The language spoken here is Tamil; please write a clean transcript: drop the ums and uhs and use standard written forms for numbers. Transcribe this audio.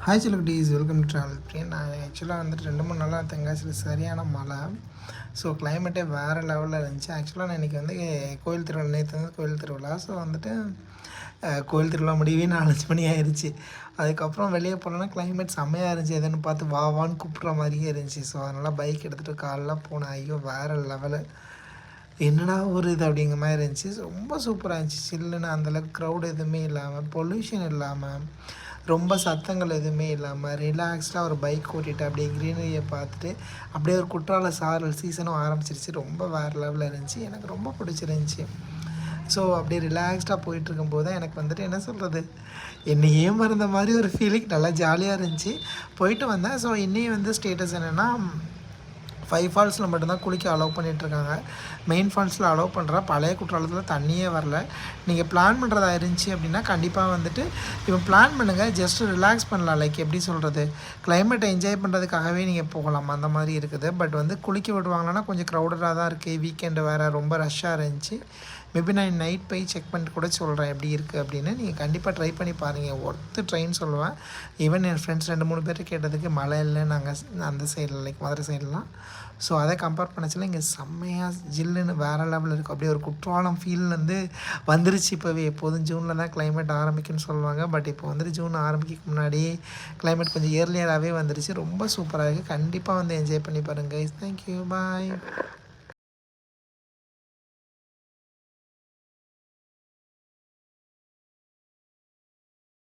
Hi celebrities, welcome to travel free. நான் ஆக்சுவலாக வந்துட்டு 2-3 நாளாக தென்காசியில் சரியான மழை. ஸோ கிளைமேட்டே வேறு லெவலில் இருந்துச்சு. ஆக்சுவலாக நான் இன்றைக்கி வந்து கோயில் திருவிழா, நேற்று வந்து கோயில் திருவிழா. ஸோ வந்துட்டு கோயில் திருவிழா முடியவே 4-5 மணி ஆயிடுச்சு. அதுக்கப்புறம் வெளியே போனோன்னா கிளைமேட் செம்மையாக இருந்துச்சு. எதுன்னு பார்த்து வான்னு கூப்பிட்ற மாதிரியே இருந்துச்சு. ஸோ அதனால் பைக் எடுத்துகிட்டு காலைல போனேன். ஐயோ வேறு லெவலு, என்னடா ஒரு இது அப்படிங்கிற மாதிரி இருந்துச்சு. ரொம்ப சூப்பராக இருந்துச்சு. சில்லுன்னு அந்தளவுக்கு க்ரௌட் எதுவுமே இல்லாமல், பொல்யூஷன் இல்லாமல், ரொம்ப சத்தங்கள் எதுவுமே இல்லாமல் ரிலாக்ஸ்டாக ஒரு பைக் ஓட்டிகிட்டு அப்படியே க்ரீனரியை பார்த்துட்டு அப்படியே ஒரு குற்றால சாரல் சீசனும் ஆரம்பிச்சிருச்சு. ரொம்ப வேறு லெவலில் இருந்துச்சு. எனக்கு ரொம்ப பிடிச்சிருந்துச்சி. ஸோ அப்படியே ரிலாக்ஸ்டாக போயிட்டுருக்கும்போது தான் எனக்கு வந்துட்டு என்ன சொல்கிறது, என்னையே மறந்த மாதிரி ஒரு ஃபீலிங், நல்லா ஜாலியாக இருந்துச்சு. போயிட்டு வந்தேன். ஸோ இன்னையும் வந்து ஸ்டேட்டஸ் என்னென்னா 5 ஃபால்ஸில் மட்டும்தான் குளிக்க அலோவ் பண்ணிகிட்ருக்காங்க. மெயின் ஃபால்ஸில் அலோவ் பண்ணுறா. பழைய குற்றாலத்தில் தண்ணியே வரல. நீங்கள் பிளான் பண்ணுறதா இருந்துச்சு அப்படின்னா கண்டிப்பாக வந்துட்டு இப்போ பிளான் பண்ணுங்கள். ஜஸ்ட்டு ரிலாக்ஸ் பண்ணலாம். லைக் எப்படி சொல்கிறது, கிளைமேட்டை என்ஜாய் பண்ணுறதுக்காகவே நீங்கள் போகலாம். அந்த மாதிரி இருக்குது. பட் வந்து குளிக்க விடுவாங்களான்னா கொஞ்சம் க்ரௌடடாக தான் இருக்குது. வீக்கெண்டு வேறு ரொம்ப ரஷ்ஷாக இருந்துச்சு. மேபி நான் நைட் போய் செக் பண்ணிட்டு கூட சொல்கிறேன் எப்படி இருக்குது அப்படின்னு. நீங்கள் கண்டிப்பாக ட்ரை பண்ணி பாருங்கள். ஒர்த்து ட்ரெயின் சொல்லுவேன். ஈவன் என் ஃப்ரெண்ட்ஸ் 2-3 பேர் கேட்டதுக்கு மழை இல்லை நாங்கள் அந்த சைடில், லைக் மதுரை சைட்லாம். ஸோ அதை கம்பேர் பண்ணச்சில இங்கே செம்மையாக ஜில்லுன்னு வேறு லெவலில் இருக்கும். அப்படியே ஒரு குற்றாலம் ஃபீல் வந்து வந்துருச்சு. இப்போவே எப்போதும் ஜூனில் தான் கிளைமேட் ஆரம்பிக்குன்னு சொல்லுவாங்க. பட் இப்போ வந்துட்டு ஜூன் ஆரம்பிக்க முன்னாடியே கிளைமேட் கொஞ்சம் இயர்லியராகவே வந்துருச்சு. ரொம்ப சூப்பராக இருக்குது. கண்டிப்பாக வந்து என்ஜாய் பண்ணி பாருங்கள். தேங்க்யூ, பாய்.